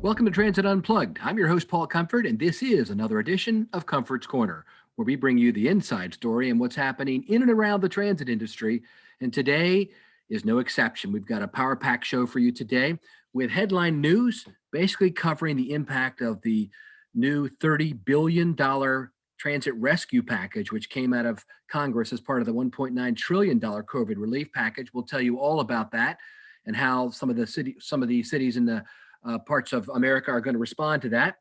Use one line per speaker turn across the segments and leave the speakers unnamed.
Welcome to Transit Unplugged. I'm your host, Paul Comfort, and this is another edition of Comfort's Corner, where we bring you the inside story and what's happening in and around the transit industry. And today is no exception. We've got a power pack show for you today with headline news, basically covering the impact of the new $30 billion transit rescue package, which came out of Congress as part of the $1.9 trillion COVID relief package. We'll tell you all about that and how some of the cities in the parts of America are going to respond to that.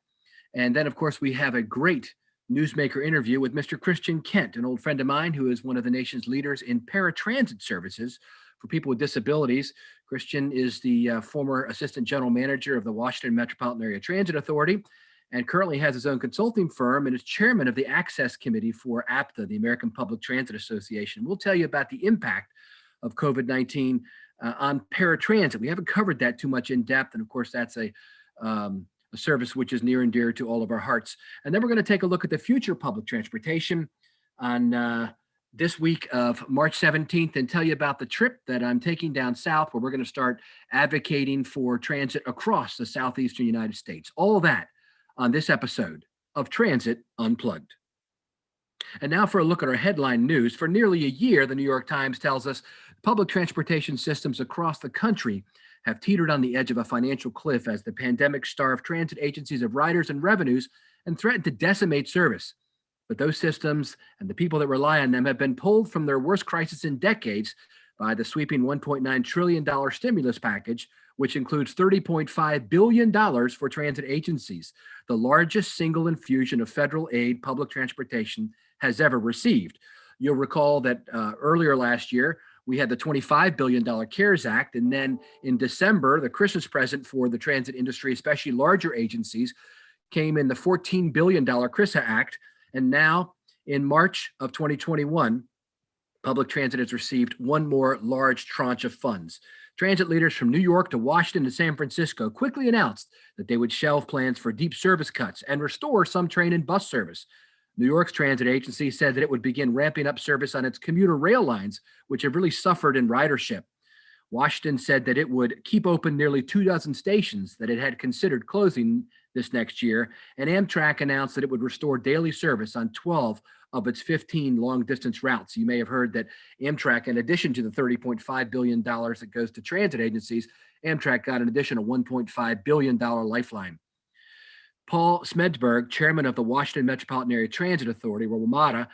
And then, of course, we have a great newsmaker interview with Mr. Christian Kent, an old friend of mine who is one of the nation's leaders in paratransit services for people with disabilities. Christian is the former assistant general manager of the Washington Metropolitan Area Transit Authority and currently has his own consulting firm and is chairman of the Access Committee for APTA, the American Public Transit Association. We'll tell you about the impact of COVID-19 on paratransit. We haven't covered that too much in depth. And of course, that's a service which is near and dear to all of our hearts. And then we're going to take a look at the future of public transportation on this week of March 17th and tell you about the trip that I'm taking down south, where we're going to start advocating for transit across the southeastern United States. All that on this episode of Transit Unplugged. And now for a look at our headline news. For nearly a year, the New York Times tells us public transportation systems across the country have teetered on the edge of a financial cliff as the pandemic starved transit agencies of riders and revenues and threatened to decimate service. But those systems and the people that rely on them have been pulled from their worst crisis in decades by the sweeping $1.9 trillion stimulus package, which includes $30.5 billion for transit agencies, the largest single infusion of federal aid public transportation has ever received. You'll recall that earlier last year, we had the $25 billion CARES Act. And then in December, the Christmas present for the transit industry, especially larger agencies, came in the $14 billion CRISA Act. And now in March of 2021, public transit has received one more large tranche of funds. Transit leaders from New York to Washington to San Francisco quickly announced that they would shelve plans for deep service cuts and restore some train and bus service. New York's transit agency said that it would begin ramping up service on its commuter rail lines, which have really suffered in ridership. Washington said that it would keep open nearly 24 stations that it had considered closing this next year, and Amtrak announced that it would restore daily service on 12 of its 15 long-distance routes. You may have heard that Amtrak, in addition to the $30.5 billion that goes to transit agencies, Amtrak got an additional $1.5 billion lifeline. Paul Smedsberg, chairman of the Washington Metropolitan Area Transit Authority, or WMATA,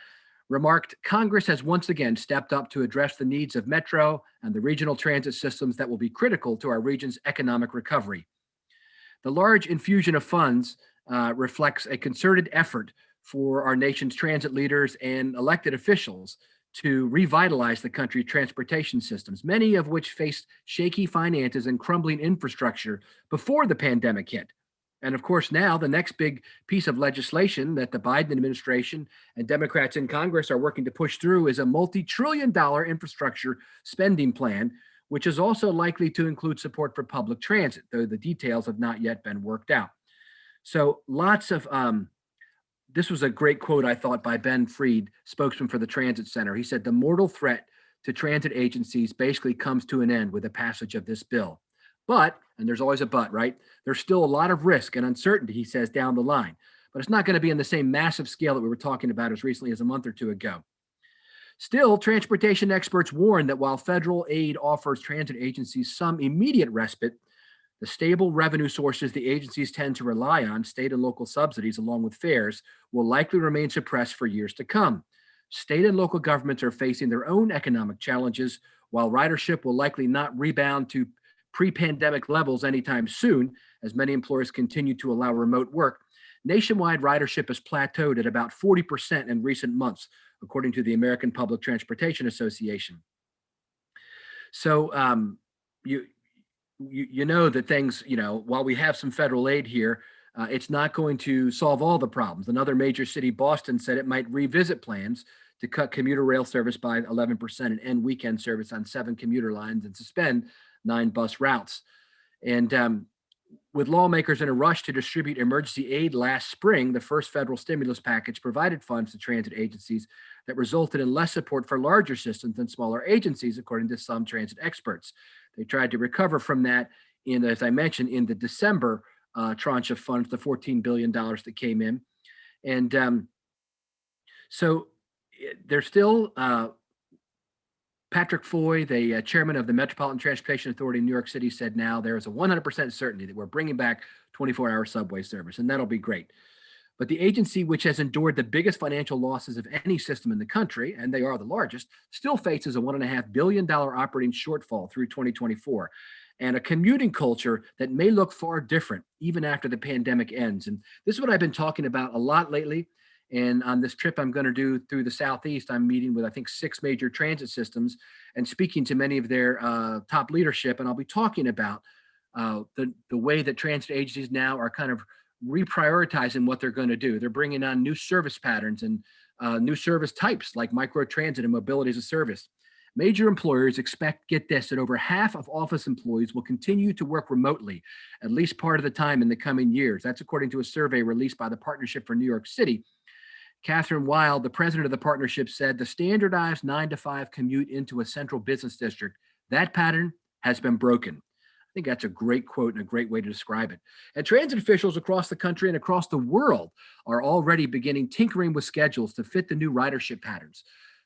remarked, Congress has once again stepped up to address the needs of Metro and the regional transit systems that will be critical to our region's economic recovery. The large infusion of funds reflects a concerted effort for our nation's transit leaders and elected officials to revitalize the country's transportation systems, many of which faced shaky finances and crumbling infrastructure before the pandemic hit. And of course, now the next big piece of legislation that the Biden administration and Democrats in Congress are working to push through is a multi-trillion-dollar infrastructure spending plan, which is also likely to include support for public transit, though the details have not yet been worked out. So lots of, this was a great quote, I thought, by Ben Freed, spokesman for the Transit Center. He said, the mortal threat to transit agencies basically comes to an end with the passage of this bill. But, and there's always a but, right? There's still a lot of risk and uncertainty, he says, down the line. But it's not going to be on the same massive scale that we were talking about as recently as a month or two ago. Still, transportation experts warn that while federal aid offers transit agencies some immediate respite, the stable revenue sources the agencies tend to rely on, state and local subsidies along with fares, will likely remain suppressed for years to come. State and local governments are facing their own economic challenges, while ridership will likely not rebound to pre-pandemic levels anytime soon, as many employers continue to allow remote work. Nationwide ridership has plateaued at about 40% in recent months, according to the American Public Transportation Association. So you know that things, while we have some federal aid here, it's not going to solve all the problems. Another major city, Boston, said it might revisit plans to cut commuter rail service by 11% and end weekend service on 7 commuter lines and suspend 9 bus routes. And with lawmakers in a rush to distribute emergency aid last spring, the first federal stimulus package provided funds to transit agencies that resulted in less support for larger systems than smaller agencies, according to some transit experts. They tried to recover from that as I mentioned, in the December tranche of funds, the $14 billion that came in. And so there's still Patrick Foy, the chairman of the Metropolitan Transportation Authority in New York City, said now there is a 100% certainty that we're bringing back 24-hour subway service, and that'll be great. But the agency, which has endured the biggest financial losses of any system in the country, and they are the largest, still faces a $1.5 billion operating shortfall through 2024, and a commuting culture that may look far different even after the pandemic ends. And this is what I've been talking about a lot lately. And on this trip I'm going to do through the Southeast, I'm meeting with, I think, 6 major transit systems and speaking to many of their top leadership. And I'll be talking about the way that transit agencies now are kind of reprioritizing what they're going to do. They're bringing on new service patterns and new service types like microtransit and mobility as a service. Major employers expect, get this, that over half of office employees will continue to work remotely at least part of the time in the coming years. That's according to a survey released by the Partnership for New York City. Catherine Wild, the president of the partnership, said the standardized 9-to-5 commute into a central business district, that pattern has been broken. I think that's a great quote and a great way to describe it. And transit officials across the country and across the world are already beginning tinkering with schedules to fit the new ridership patterns,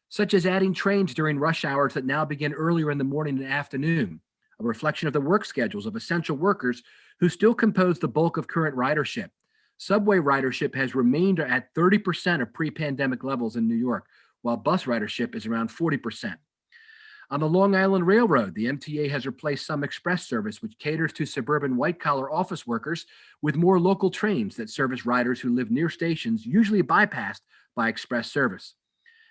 such as adding trains during rush hours that now begin earlier in the morning and afternoon, a reflection of the work schedules of essential workers who still compose the bulk of current ridership. Subway ridership has remained at 30% of pre-pandemic levels in New York, while bus ridership is around 40%. On the Long Island Railroad, the MTA has replaced some express service, which caters to suburban white-collar office workers, with more local trains that service riders who live near stations, usually bypassed by express service.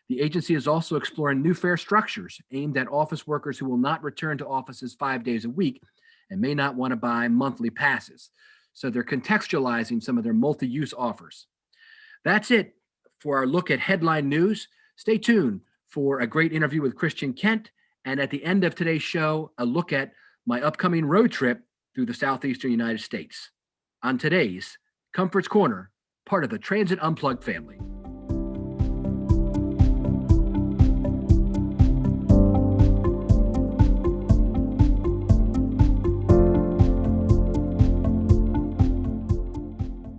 The agency is also exploring new fare structures aimed at office workers who will not return to offices 5 days a week and may not want to buy monthly passes. So they're contextualizing some of their multi-use offers. That's it for our look at headline news. Stay tuned for a great interview with Christian Kent. And at the end of today's show, a look at my upcoming road trip through the Southeastern United States. On today's Comfort's Corner, part of the Transit Unplugged family.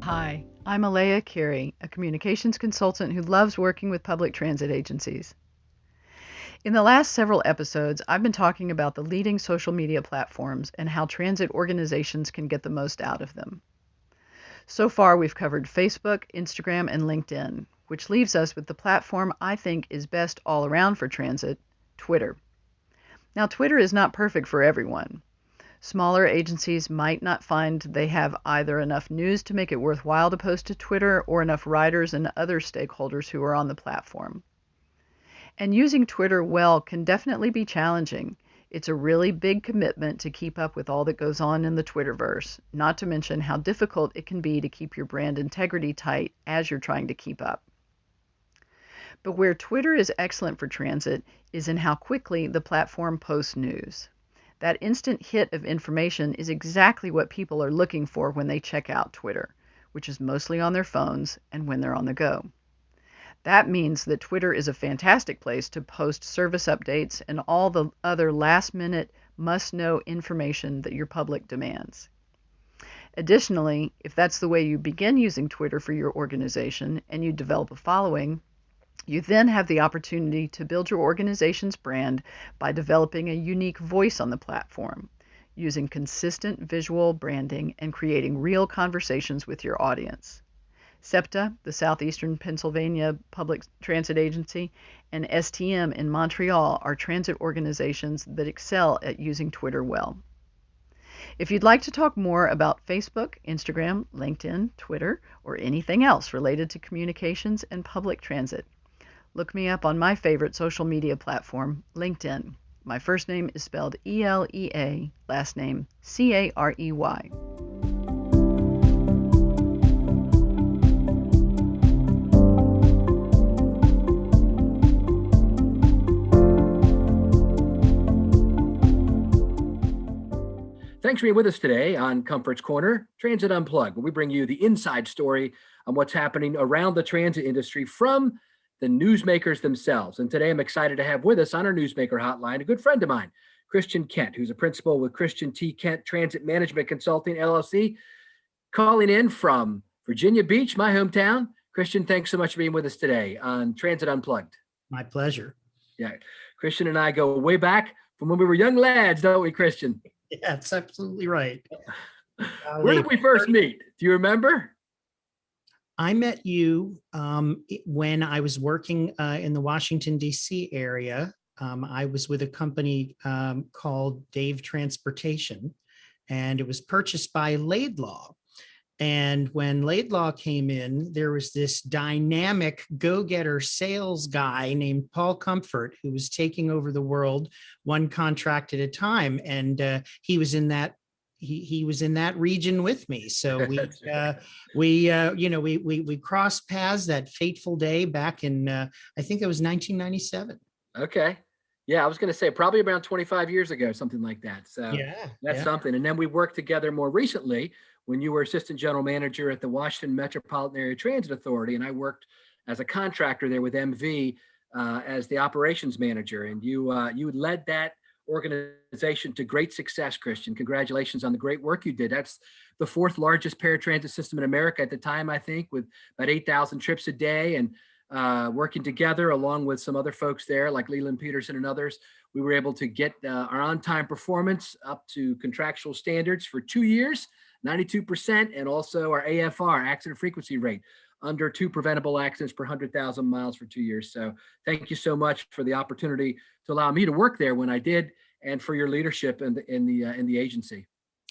Hi, I'm Alea Curie, a communications consultant who loves working with public transit agencies. In the last several episodes, I've been talking about the leading social media platforms and how transit organizations can get the most out of them. So far, we've covered Facebook, Instagram, and LinkedIn, which leaves us with the platform I think is best all around for transit, Twitter. Now, Twitter is not perfect for everyone. Smaller agencies might not find they have either enough news to make it worthwhile to post to Twitter or enough riders and other stakeholders who are on the platform. And using Twitter well can definitely be challenging. It's a really big commitment to keep up with all that goes on in the Twitterverse, not to mention how difficult it can be to keep your brand integrity tight as you're trying to keep up. But where Twitter is excellent for transit is in how quickly the platform posts news. That instant hit of information is exactly what people are looking for when they check out Twitter, which is mostly on their phones and when they're on the go. That means that Twitter is a fantastic place to post service updates and all the other last-minute, must-know information that your public demands. Additionally, if that's the way you begin using Twitter for your organization and you develop a following, you then have the opportunity to build your organization's brand by developing a unique voice on the platform, using consistent visual branding and creating real conversations with your audience. SEPTA, the Southeastern Pennsylvania Public Transit Agency, and STM in Montreal are transit organizations that excel at using Twitter well. If you'd like to talk more about Facebook, Instagram, LinkedIn, Twitter, or anything else related to communications and public transit, look me up on my favorite social media platform, LinkedIn. My first name is spelled E-L-E-A, last name C-A-R-E-Y.
Thanks for being with us today on Comfort's Corner, Transit Unplugged, where we bring you the inside story on what's happening around the transit industry from the newsmakers themselves. And today I'm excited to have with us on our newsmaker hotline a good friend of mine, Christian Kent, who's a principal with Christian T. Kent Transit Management Consulting, LLC. calling in from Virginia Beach, my hometown. Christian, thanks so much for being with us today on Transit Unplugged.
My pleasure.
Yeah, Christian and I go way back from when we were young lads, don't we, Christian?
Yeah, that's absolutely right.
Where did we first meet? Do you remember?
I met you when I was working in the Washington, D.C. area. I was with a company called Dave Transportation, and it was purchased by Laidlaw. And when Laidlaw came in, there was this dynamic go-getter sales guy named Paul Comfort who was taking over the world one contract at a time. And he was in that he was in that region with me. So we crossed paths that fateful day back in I think it was 1997.
Okay. Yeah, I was going to say probably around 25 years ago, something like that. So that's something. And then we worked together more recently when you were assistant general manager at the Washington Metropolitan Area Transit Authority, and I worked as a contractor there with MV as the operations manager. And you led that organization to great success, Christian. Congratulations on the great work you did. That's the fourth largest paratransit system in America at the time, I think, with about 8,000 trips a day. And working together along with some other folks there like Leland Peterson and others, we were able to get our on-time performance up to contractual standards for 2 years, 92%, and also our AFR, accident frequency rate, under 2 preventable accidents per 100,000 miles for 2 years. So thank you so much for the opportunity to allow me to work there when I did, and for your leadership in the agency.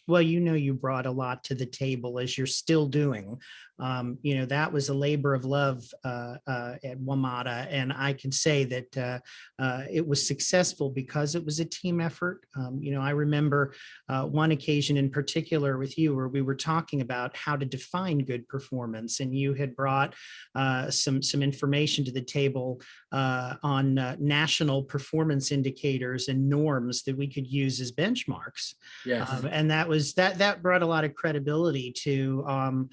Well, you brought a lot to the table, as you're still doing. That was a labor of love at WMATA, and I can say that it was successful because it was a team effort. I remember one occasion in particular with you where we were talking about how to define good performance, and you had brought some information to the table on national performance indicators and norms that we could use as benchmarks.
Yes.
And that brought a lot of credibility to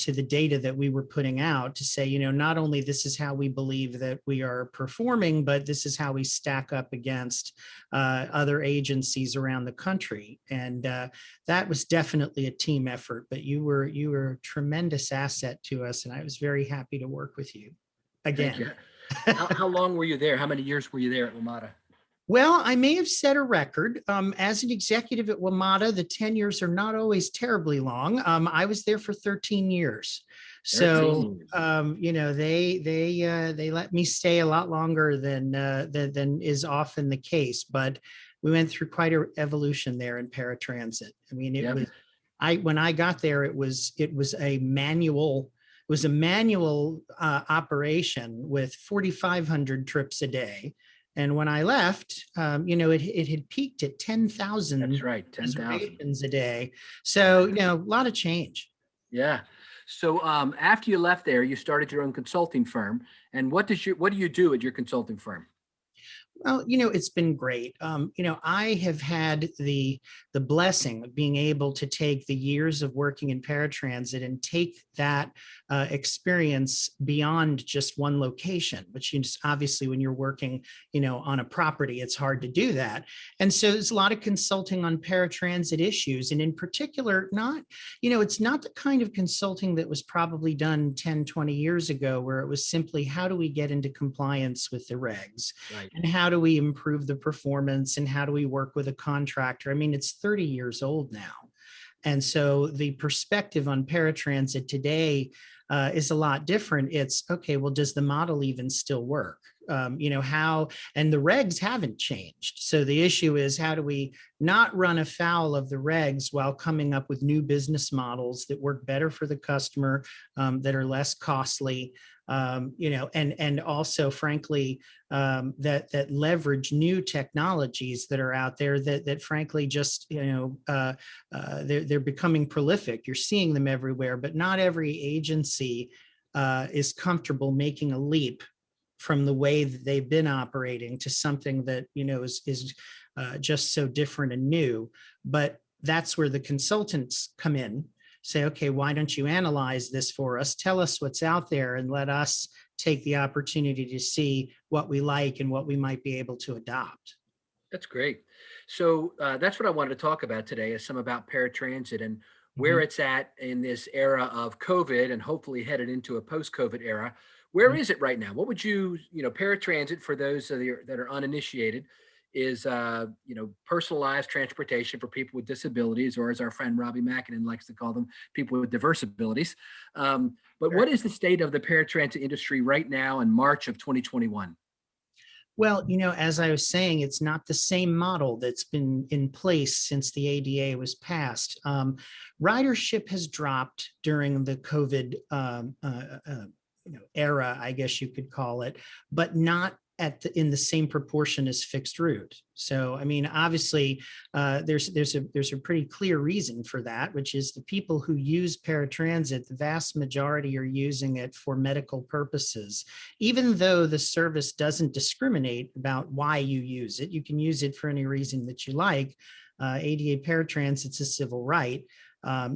the data that we were putting out, to say, not only this is how we believe that we are performing, but this is how we stack up against other agencies around the country. And that was definitely a team effort, but you were a tremendous asset to us, and I was very happy to work with you again.
Thank you. How long were you there? How many years were you there at WMATA?
Well, I may have set a record. As an executive at WMATA, the tenures are not always terribly long. I was there for 13 years. So,
13 years.
They let me stay a lot longer than is often the case. But we went through quite an evolution there in paratransit. I mean, when I got there, it was a manual. It was a manual operation with 4,500 trips a day. And when I left, it had peaked at 10,000.
That's right, 10,000
a day. So, a lot of change.
Yeah. So after you left there, you started your own consulting firm. And what do you do at your consulting firm?
Well, it's been great. I have had the blessing of being able to take the years of working in paratransit and take that experience beyond just one location, which obviously when you're working, on a property, it's hard to do that. And so there's a lot of consulting on paratransit issues. And in particular, it's not the kind of consulting that was probably done 10, 20 years ago, where it was simply, how do we get into compliance with the regs? Right. And how do we improve the performance, and how do we work with a contractor? I mean, it's 30 years old now. And so the perspective on paratransit today is a lot different. It's, okay, well, does the model even still work? How, and the regs haven't changed. So the issue is, how do we not run afoul of the regs while coming up with new business models that work better for the customer, that are less costly, and also, frankly, that leverage new technologies that are out there that frankly just, they're becoming prolific. You're seeing them everywhere, but not every agency is comfortable making a leap from the way that they've been operating to something that, is just so different and new. But that's where the consultants come in. Say, okay, why don't you analyze this for us? Tell us what's out there, and let us take the opportunity to see what we like and what we might be able to adopt.
That's great. So that's what I wanted to talk about today, is some about paratransit and where it's at in this era of COVID and hopefully headed into a post-COVID era. Where
Mhm.
is it right now? What would paratransit, for those that are uninitiated, is personalized transportation for people with disabilities, or as our friend Robbie Mackinnon likes to call them, people with diverse abilities. But
Sure.
what is the state of the paratransit industry right now in March of 2021?
Well, as I was saying, it's not the same model that's been in place since the ADA was passed. Ridership has dropped during the COVID era, I guess you could call it, but not in the same proportion as fixed route. So, I mean, obviously, there's a pretty clear reason for that, which is the people who use paratransit, the vast majority are using it for medical purposes. Even though the service doesn't discriminate about why you use it, you can use it for any reason that you like. ADA paratransit is a civil right,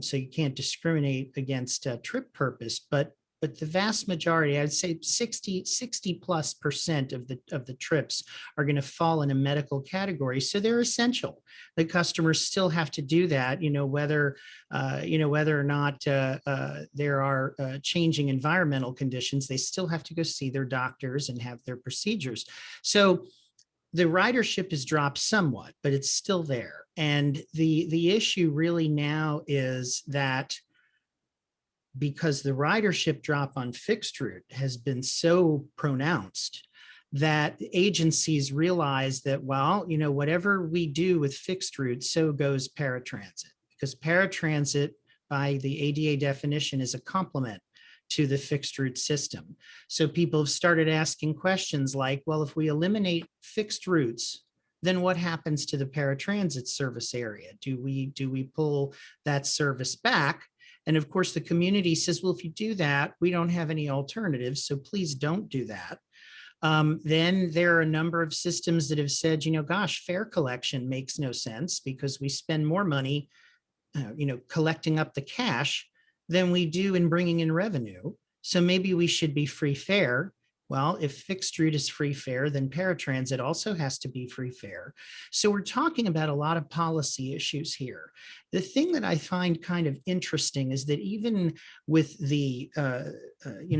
so you can't discriminate against trip purpose, but the vast majority, I'd say 60+ % of the trips are going to fall in a medical category. So they're essential. The customers still have to do that, whether or not there are changing environmental conditions, they still have to go see their doctors and have their procedures. So the ridership has dropped somewhat, but it's still there. And the issue really now is that because the ridership drop on fixed route has been so pronounced that agencies realize that, well, whatever we do with fixed route, so goes paratransit, because paratransit by the ADA definition is a complement to the fixed route system. So people have started asking questions like, well, if we eliminate fixed routes, then what happens to the paratransit service area? Do we pull that service back? And of course, the community says, well, if you do that, we don't have any alternatives, so please don't do that. Then there are a number of systems that have said, gosh, fare collection makes no sense because we spend more money, collecting up the cash than we do in bringing in revenue. So maybe we should be free fare. Well, if fixed route is free fare, then paratransit also has to be free fare. So we're talking about a lot of policy issues here. The thing that I find kind of interesting is that even with the,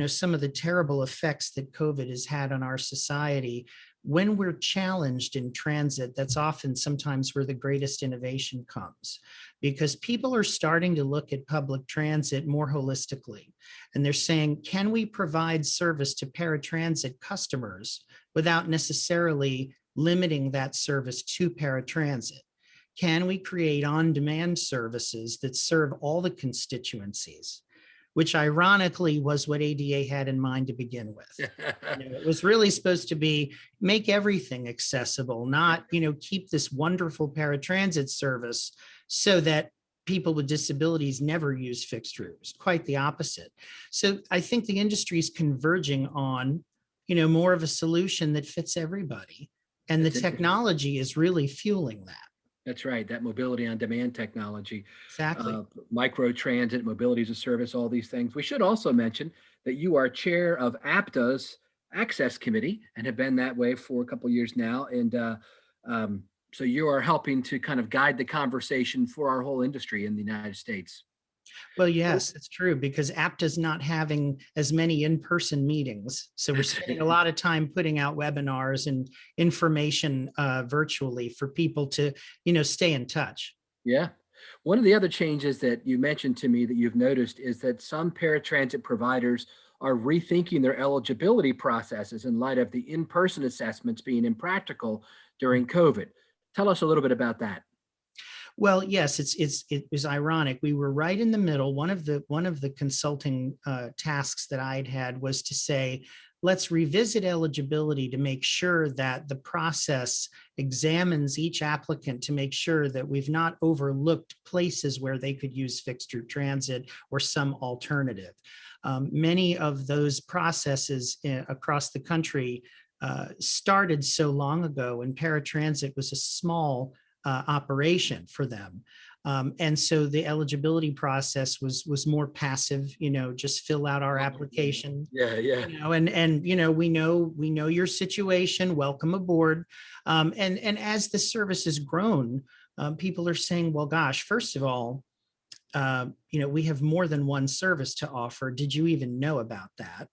some of the terrible effects that COVID has had on our society, when we're challenged in transit, that's often sometimes where the greatest innovation comes, because people are starting to look at public transit more holistically. And they're saying, can we provide service to paratransit customers without necessarily limiting that service to paratransit? Can we create on-demand services that serve all the constituencies? Which ironically was what ADA had in mind to begin with. It was really supposed to be make everything accessible, not, keep this wonderful paratransit service so that people with disabilities never use fixed routes. Quite the opposite. So I think the industry is converging on, more of a solution that fits everybody. And the
That's interesting.
technology is really fueling that.
That's right. That mobility on demand technology,
Exactly.
micro transit, mobility as a service, all these things. We should also mention that you are chair of APTA's Access Committee and have been that way for a couple of years now. And so you are helping to kind of guide the conversation for our whole industry in the United States.
Well, yes, it's true, because APTA's not having as many in-person meetings. So we're spending a lot of time putting out webinars and information virtually for people to, stay in touch.
Yeah. One of the other changes that you mentioned to me that you've noticed is that some paratransit providers are rethinking their eligibility processes in light of the in-person assessments being impractical during COVID. Tell us a little bit about that.
Well, yes, it was ironic. We were right in the middle. One of the consulting tasks that I'd had was to say, let's revisit eligibility to make sure that the process examines each applicant to make sure that we've not overlooked places where they could use fixed route transit or some alternative. Many of those processes across the country started so long ago, and paratransit was a small operation for them. And so the eligibility process was more passive, just fill out our application.
Yeah, yeah.
We know your situation, welcome aboard. And as the service has grown, people are saying, well, gosh, first of all, we have more than one service to offer. Did you even know about that?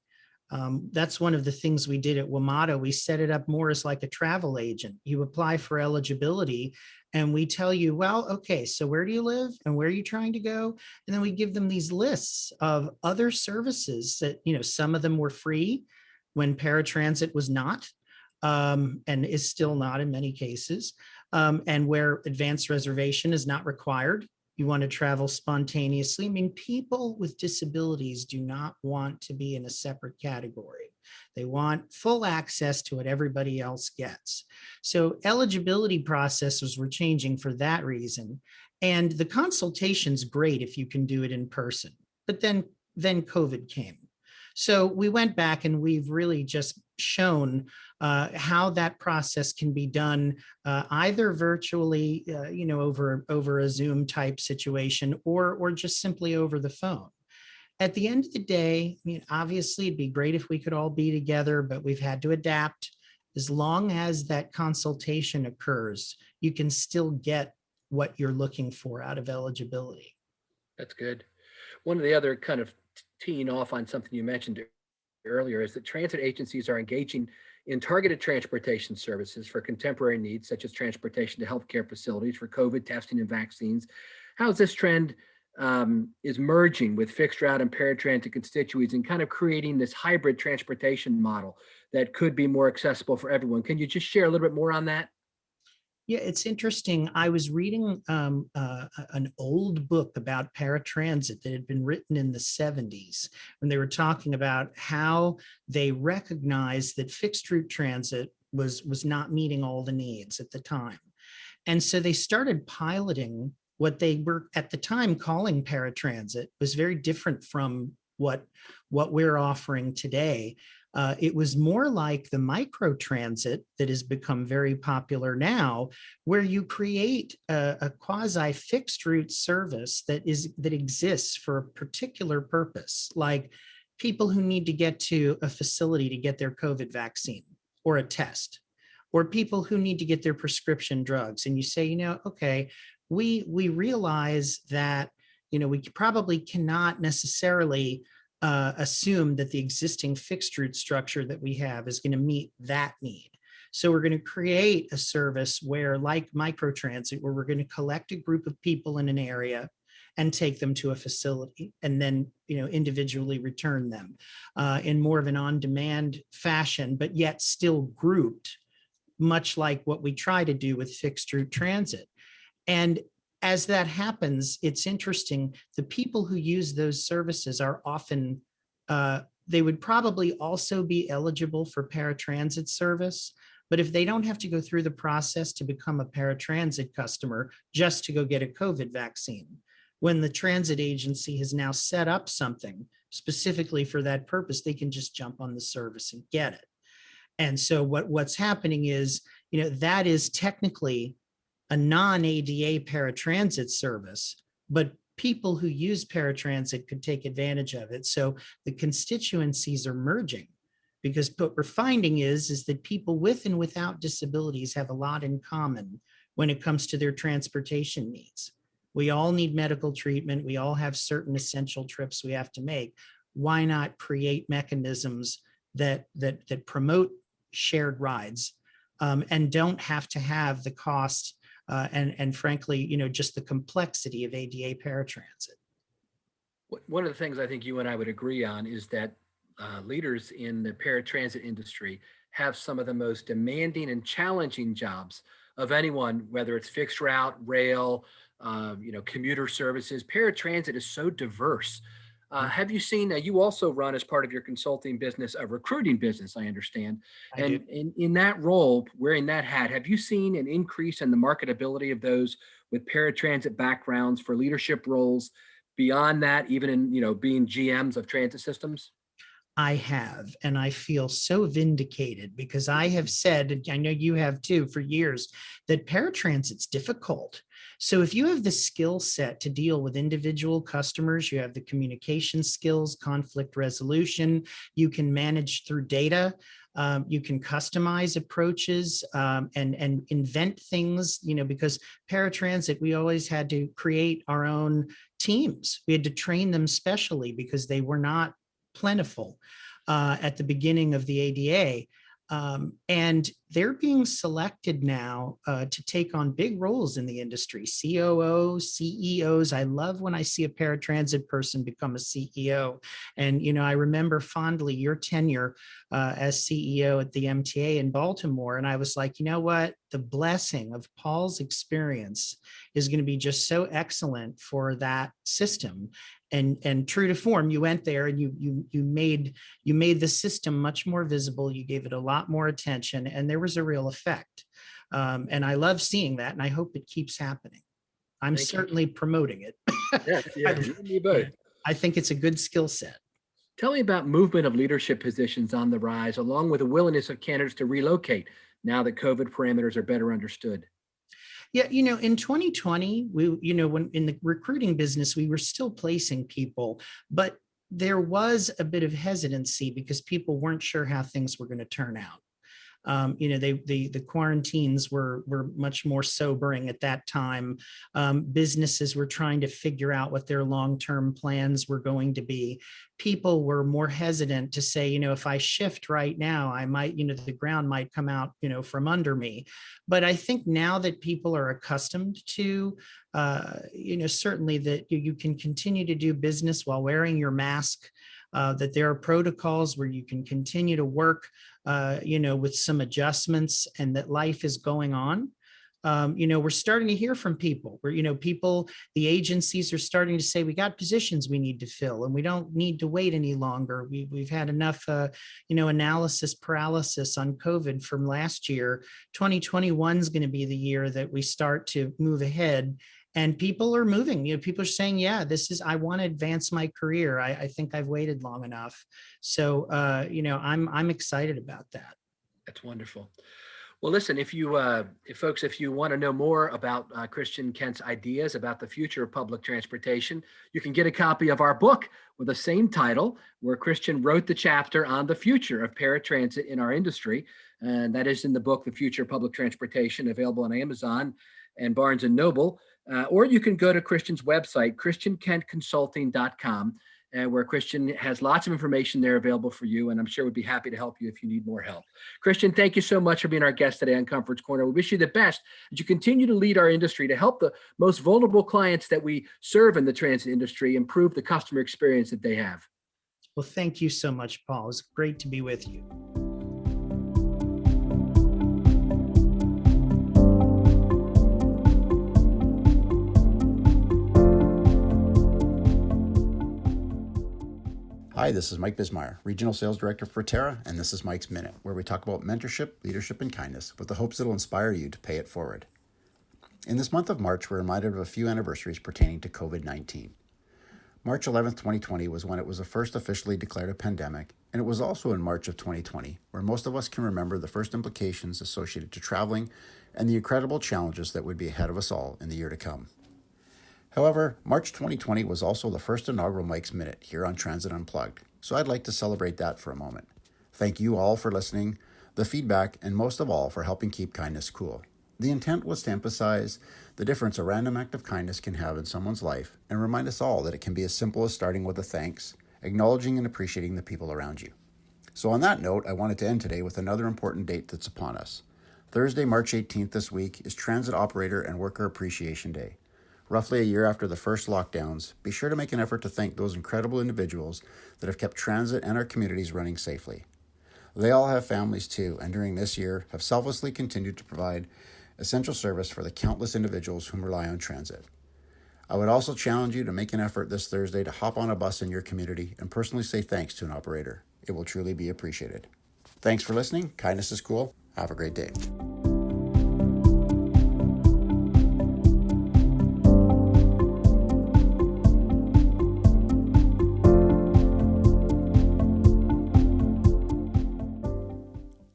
That's one of the things we did at WMATA. We set it up more as like a travel agent. You apply for eligibility and we tell you, well, okay, so where do you live and where are you trying to go? And then we give them these lists of other services that, some of them were free when paratransit was not, and is still not in many cases, and where advanced reservation is not required. You want to travel spontaneously. I mean, people with disabilities do not want to be in a separate category. They want full access to what everybody else gets. So eligibility processes were changing for that reason. And the consultation's great if you can do it in person. But then COVID came. So we went back and we've really just shown how that process can be done either virtually, over a Zoom type situation, or just simply over the phone. At the end of the day, I mean, obviously it'd be great if we could all be together, but we've had to adapt. As long as that consultation occurs, you can still get what you're looking for out of eligibility.
That's good. One of the other kind of teeing off on something you mentioned earlier is that transit agencies are engaging in targeted transportation services for contemporary needs, such as transportation to healthcare facilities for COVID testing and vaccines. How's this trend is merging with fixed route and paratransit constituents and kind of creating this hybrid transportation model that could be more accessible for everyone? Can you just share a little bit more on that?
Yeah, it's interesting. I was reading an old book about paratransit that had been written in the 70s when they were talking about how they recognized that fixed route transit was not meeting all the needs at the time. And so they started piloting what they were at the time calling paratransit. It was very different from what we're offering today. It was more like the microtransit that has become very popular now, where you create a quasi fixed route service that exists for a particular purpose, like people who need to get to a facility to get their COVID vaccine or a test, or people who need to get their prescription drugs. And you say, okay, we realize that, we probably cannot necessarily assume that the existing fixed route structure that we have is going to meet that need. So we're going to create a service where, like microtransit, where we're going to collect a group of people in an area and take them to a facility and then, individually return them in more of an on-demand fashion, but yet still grouped, much like what we try to do with fixed route transit. And as that happens, it's interesting. The people who use those services are often, they would probably also be eligible for paratransit service. But if they don't have to go through the process to become a paratransit customer just to go get a COVID vaccine, when the transit agency has now set up something specifically for that purpose, they can just jump on the service and get it. And so what's happening is, that is technically a non-ADA paratransit service, but people who use paratransit could take advantage of it. So the constituencies are merging, because what we're finding is that people with and without disabilities have a lot in common when it comes to their transportation needs. We all need medical treatment. We all have certain essential trips we have to make. Why not create mechanisms that promote shared rides and don't have to have the cost and frankly, just the complexity of ADA paratransit?
One of the things I think you and I would agree on is that leaders in the paratransit industry have some of the most demanding and challenging jobs of anyone, whether it's fixed route, rail, commuter services. Paratransit is so diverse. Have you seen, you also run as part of your consulting business, a recruiting business, I understand. And in that role, wearing that hat, have you seen an increase in the marketability of those with paratransit backgrounds for leadership roles beyond that, even in, being GMs of transit systems?
I have, and I feel so vindicated because I have said, and I know you have too for years, that paratransit's difficult. So if you have the skill set to deal with individual customers, you have the communication skills, conflict resolution, you can manage through data, You can customize approaches and invent things, because paratransit, we always had to create our own teams. We had to train them specially because they were not plentiful at the beginning of the ADA. And they're being selected now to take on big roles in the industry, COOs, CEOs. I love when I see a paratransit person become a CEO. And, I remember fondly your tenure as CEO at the MTA in Baltimore. And I was like, you know what? The blessing of Paul's experience is going to be just so excellent for that system. And true to form, you went there and you made the system much more visible. You gave it a lot more attention, and there was a real effect. And I love seeing that, and I hope it keeps happening. I'm
Thank you.
certainly promoting it.
Yeah, you and me both.
I think it's a good skill set.
Tell me about movement of leadership positions on the rise, along with the willingness of candidates to relocate now that COVID parameters are better understood.
Yeah, in 2020, when in the recruiting business, we were still placing people, but there was a bit of hesitancy because people weren't sure how things were going to turn out. The quarantines were much more sobering at that time. Businesses were trying to figure out what their long-term plans were going to be. People were more hesitant to say, if I shift right now, I might, the ground might come out, from under me. But I think now that people are accustomed to, certainly that you can continue to do business while wearing your mask, that there are protocols where you can continue to work, with some adjustments, and that life is going on. We're starting to hear from people where, the agencies are starting to say, we got positions we need to fill and we don't need to wait any longer. We've had enough, analysis paralysis on COVID from last year. 2021 is going to be the year that we start to move ahead. And people are moving. People are saying, yeah, I want to advance my career. I think I've waited long enough. So, I'm excited about that.
That's wonderful. Well, listen, if you want to know more about Christian Kent's ideas about the future of public transportation, you can get a copy of our book with the same title, where Christian wrote the chapter on the future of paratransit in our industry. And that is in the book, The Future of Public Transportation, available on Amazon and Barnes and Noble. Or you can go to Christian's website, christiankentconsulting.com, where Christian has lots of information there available for you. And I'm sure would be happy to help you if you need more help. Christian, thank you so much for being our guest today on Comfort's Corner. We wish you the best as you continue to lead our industry to help the most vulnerable clients that we serve in the transit industry improve the customer experience that they have.
Well, thank you so much, Paul. It's great to be with you.
Hi, this is Mike Bismeyer, Regional Sales Director for Terra, and this is Mike's Minute, where we talk about mentorship, leadership, and kindness with the hopes it'll inspire you to pay it forward. In this month of March, we're reminded of a few anniversaries pertaining to COVID-19. March 11th, 2020 was when it was first officially declared a pandemic, and it was also in March of 2020 where most of us can remember the first implications associated to traveling and the incredible challenges that would be ahead of us all in the year to come. However, March 2020 was also the first inaugural Mike's Minute here on Transit Unplugged, so I'd like to celebrate that for a moment. Thank you all for listening, the feedback, and most of all for helping keep kindness cool. The intent was to emphasize the difference a random act of kindness can have in someone's life and remind us all that it can be as simple as starting with a thanks, acknowledging and appreciating the people around you. So on that note, I wanted to end today with another important date that's upon us. Thursday, March 18th this week is Transit Operator and Worker Appreciation Day. Roughly a year after the first lockdowns, be sure to make an effort to thank those incredible individuals that have kept transit and our communities running safely. They all have families too, and during this year have selflessly continued to provide essential service for the countless individuals who rely on transit. I would also challenge you to make an effort this Thursday to hop on a bus in your community and personally say thanks to an operator. It will truly be appreciated. Thanks for listening. Kindness is cool. Have a great day.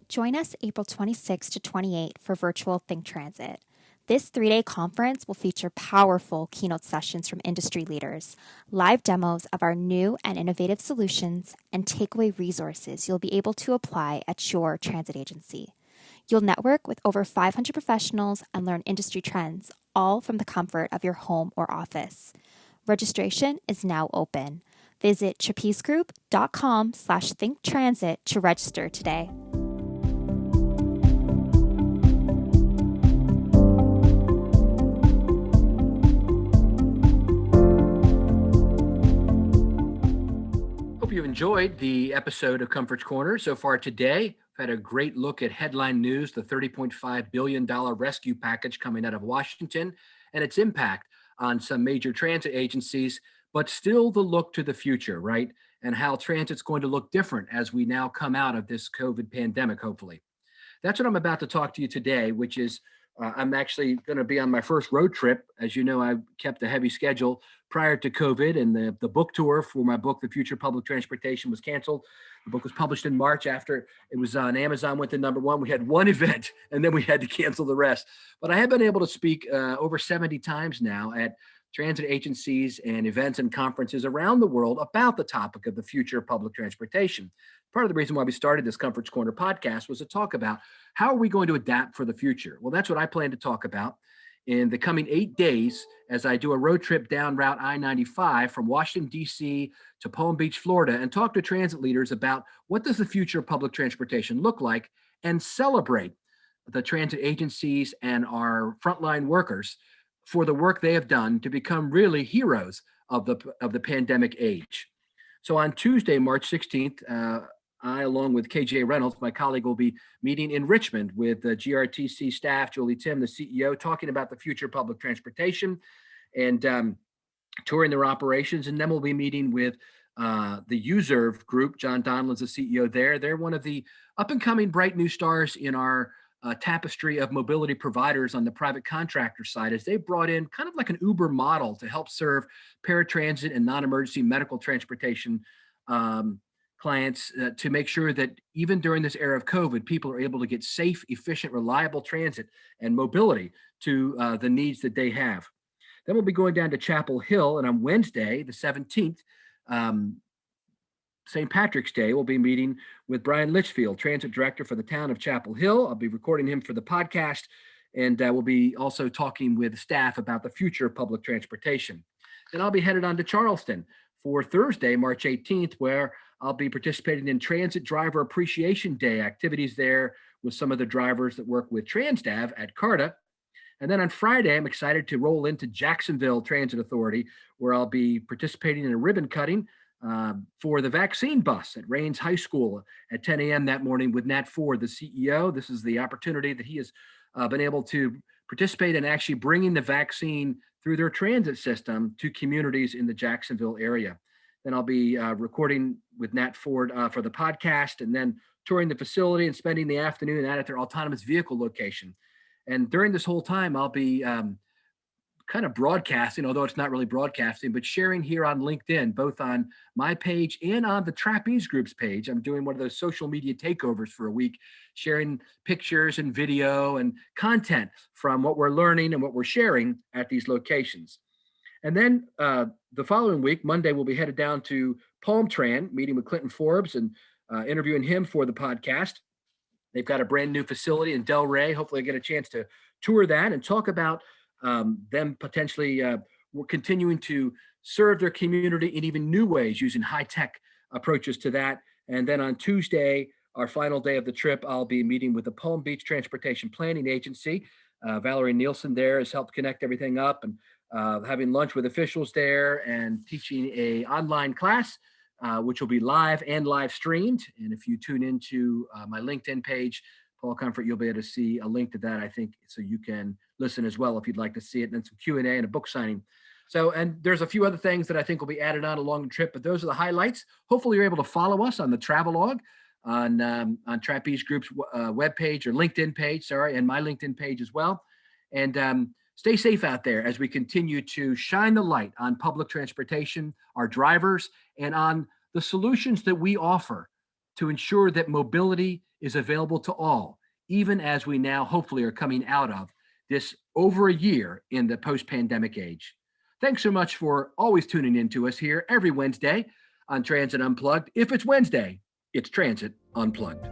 Join us April 26 to 28 for virtual Think Transit. This 3-day conference will feature powerful keynote sessions from industry leaders, live demos of our new and innovative solutions, and takeaway resources you'll be able to apply at your transit agency. You'll network with over 500 professionals and learn industry trends, all from the comfort of your home or office. Registration is now open. Visit trapezegroup.com/thinktransit to register today.
Hope you've enjoyed the episode of Comfort's Corner so far today. We've had a great look at headline news, the $30.5 billion rescue package coming out of Washington and its impact on some major transit agencies, but still the look to the future, right? And how transit's going to look different as we now come out of this COVID pandemic, hopefully. That's what I'm about to talk to you today, which is I'm actually going to be on my first road trip. As you know, I kept a heavy schedule prior to COVID, and the book tour for my book, The Future of Public Transportation, was canceled. The book was published in March after it was on Amazon, went to #1. We had one event, and then we had to cancel the rest. But I have been able to speak over 70 times now at transit agencies and events and conferences around the world about the topic of the future of public transportation. Part of the reason why we started this Comfort's Corner podcast was to talk about how are we going to adapt for the future? Well, that's what I plan to talk about in the coming 8 days as I do a road trip down Route I-95 from Washington, D.C. to Palm Beach, Florida, and talk to transit leaders about what does the future of public transportation look like and celebrate the transit agencies and our frontline workers for the work they have done to become really heroes of the pandemic age. So on Tuesday, March 16th, I, along with KJ Reynolds, my colleague, will be meeting in Richmond with the GRTC staff, Julie Tim, the CEO, talking about the future of public transportation and touring their operations. And then we'll be meeting with the USERV group. John Donlan's the CEO there. They're one of the up-and-coming bright new stars in our tapestry of mobility providers on the private contractor side, as they brought in kind of like an Uber model to help serve paratransit and non-emergency medical transportation clients to make sure that even during this era of COVID, people are able to get safe, efficient, reliable transit and mobility to the needs that they have. Then we'll be going down to Chapel Hill, and on Wednesday, the 17th, St. Patrick's Day, we'll be meeting with Brian Litchfield, Transit Director for the town of Chapel Hill. I'll be recording him for the podcast, and we'll be also talking with staff about the future of public transportation. Then I'll be headed on to Charleston for Thursday, March 18th, where I'll be participating in Transit Driver Appreciation Day activities there with some of the drivers that work with TransDav at CARTA. And then on Friday, I'm excited to roll into Jacksonville Transit Authority, where I'll be participating in a ribbon cutting for the vaccine bus at Rains High School at 10 a.m. that morning with Nat Ford, the CEO. This is the opportunity that he has been able to participate in actually bringing the vaccine through their transit system to communities in the Jacksonville area. Then I'll be recording with Nat Ford for the podcast, and then touring the facility and spending the afternoon at their autonomous vehicle location. And during this whole time, I'll be kind of broadcasting, although it's not really broadcasting, but sharing here on LinkedIn, both on my page and on the Trapeze Group's page. I'm doing one of those social media takeovers for a week, sharing pictures and video and content from what we're learning and what we're sharing at these locations. And then the following week, Monday, we'll be headed down to Palm Tran, meeting with Clinton Forbes and interviewing him for the podcast. They've got a brand new facility in Delray. Hopefully I get a chance to tour that and talk about them potentially continuing to serve their community in even new ways using high-tech approaches to that. And then on Tuesday, our final day of the trip, I'll be meeting with the Palm Beach Transportation Planning Agency. Valerie Nielsen there has helped connect everything up, and having lunch with officials there and teaching a online class, which will be live and live streamed. And if you tune into my LinkedIn page, Paul Comfort, you'll be able to see a link to that, I think, so you can listen as well if you'd like to see it, and then some Q&A and a book signing. So, and there's a few other things that I think will be added on along the trip, but those are the highlights. Hopefully you're able to follow us on the Travelog on Trapeze Group's webpage or LinkedIn page, and my LinkedIn page as well. And stay safe out there as we continue to shine the light on public transportation, our drivers, and on the solutions that we offer to ensure that mobility is available to all, even as we now hopefully are coming out of this over a year in the post-pandemic age. Thanks so much for always tuning in to us here every Wednesday on Transit Unplugged. If it's Wednesday, it's Transit Unplugged.